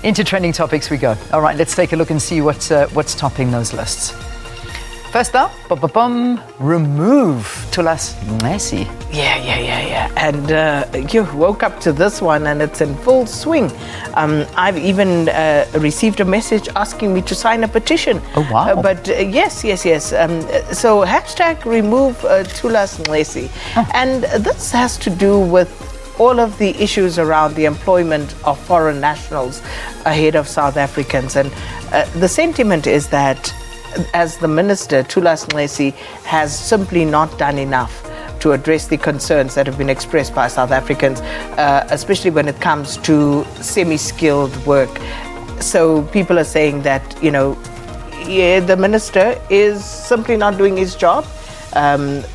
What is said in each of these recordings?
Into trending topics we go. All right, let's take a look and see what's topping those lists. First up, remove Tlali. Yeah. And you woke up to this one and it's in full swing. I've even received a message asking me to sign a petition. Oh, wow. Yes. So hashtag remove Tlali. Oh. And this has to do with all of the issues around the employment of foreign nationals ahead of South Africans. And the sentiment is that as the minister, Tlali, has simply not done enough to address the concerns that have been expressed by South Africans, especially when it comes to semi-skilled work. So people are saying that, the minister is simply not doing his job.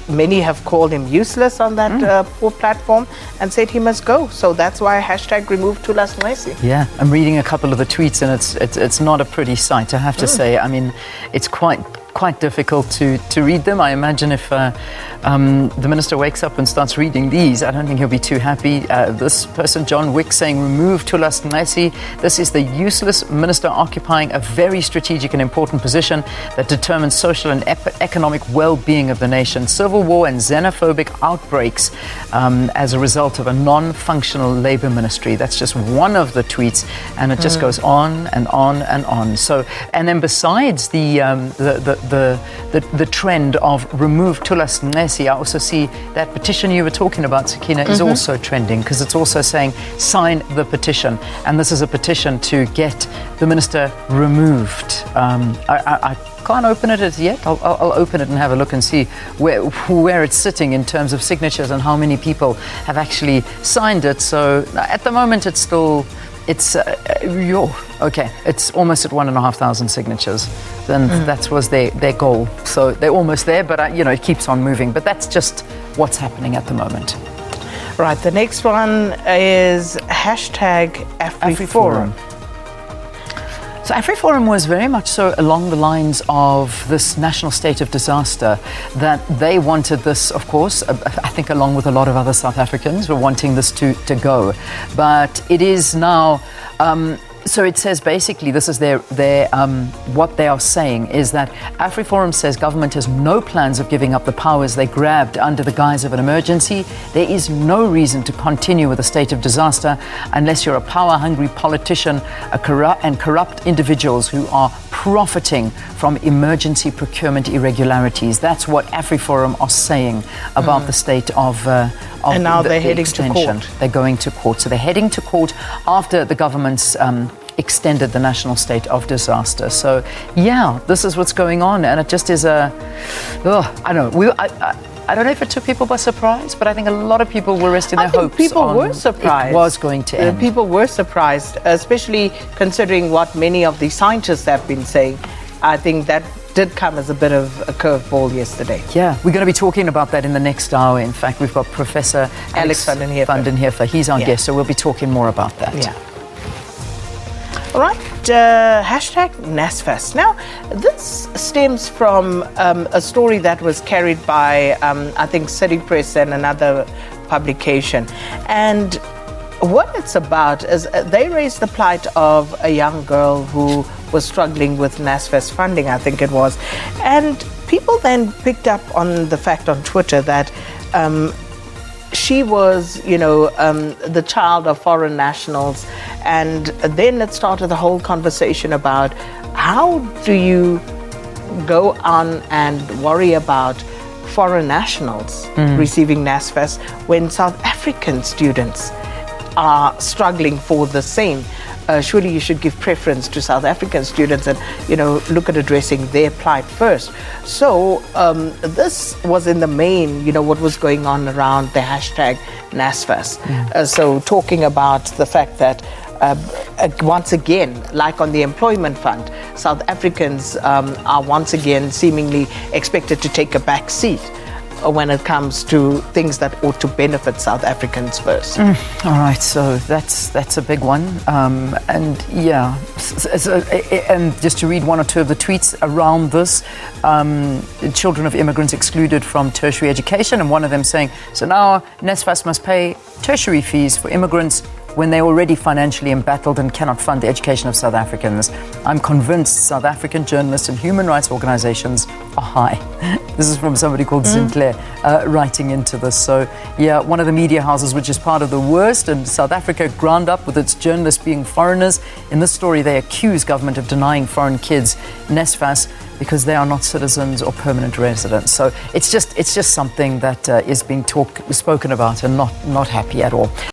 Many have called him useless on that poor platform and said he must go. So that's why hashtag remove Tlali. Yeah, I'm reading a couple of the tweets and it's not a pretty sight, I have to say. I mean, it's quite difficult to read them. I imagine if the minister wakes up and starts reading these, I don't think he'll be too happy. This person, John Wick, saying remove Tlali. This is the useless minister occupying a very strategic and important position that determines social and economic well-being of the nation. Civil war and xenophobic outbreaks as a result of a non-functional labor ministry. That's just one of the tweets, and it just goes on and on and on. So, and then besides the trend of remove Tlali, I also see that petition you were talking about, Sakina, is also trending, because it's also saying sign the petition, and this is a petition to get the minister removed. I can't open it as yet. I'll open it and have a look and see where it's sitting in terms of signatures and how many people have actually signed it. So at the moment it's still it's almost at 1,500 signatures. Then that was their goal. So they're almost there, but it keeps on moving. But that's just what's happening at the moment. Right. The next one is hashtag AfriForum. So AfriForum was very much so along the lines of this national state of disaster, that they wanted this, of course, I think along with a lot of other South Africans were wanting this to go. But it is now, so it says basically this is their what they are saying is that AfriForum says government has no plans of giving up the powers they grabbed under the guise of an emergency. There is no reason to continue with a state of disaster unless you're a power-hungry politician and corrupt individuals who are profiting from emergency procurement irregularities. That's what AfriForum are saying about the state of and now they're heading to court. They're going to court. So they're heading to court after the government's extended the national state of disaster. So yeah, this is what's going on, and it just is I don't know. I don't know if it took people by surprise, but I think a lot of people were resting their hopes. People were surprised. It was going to end. People were surprised, especially considering what many of the scientists have been saying. I think that did come as a bit of a curveball yesterday. Yeah, we're going to be talking about that in the next hour. In fact, we've got Professor Alex van den Heever. He's our guest, so we'll be talking more about that. Yeah. All right, hashtag Nasfest. Now, this stems from a story that was carried by, I think, City Press and another publication. And what it's about is they raised the plight of a young girl who was struggling with Nasfest funding, I think it was. And people then picked up on the fact on Twitter that she was, the child of foreign nationals. And then it started the whole conversation about how do you go on and worry about foreign nationals receiving Nasfest when South African students are struggling for the same. Surely you should give preference to South African students and, look at addressing their plight first. So this was in the main, what was going on around the hashtag Nasfest. So talking about the fact that once again, like on the employment fund, South Africans are once again seemingly expected to take a back seat when it comes to things that ought to benefit South Africans first. All right, so that's a big one. And yeah, and just to read one or two of the tweets around this, children of immigrants excluded from tertiary education, and one of them saying, so now Nasfest must pay tertiary fees for immigrants when they're already financially embattled and cannot fund the education of South Africans. I'm convinced South African journalists and human rights organizations are high. This is from somebody called Sinclair writing into this. So, yeah, one of the media houses which is part of the worst, and South Africa ground up with its journalists being foreigners. In this story, they accuse government of denying foreign kids Nasfest because they are not citizens or permanent residents. So it's just something that is being spoken about and not happy at all.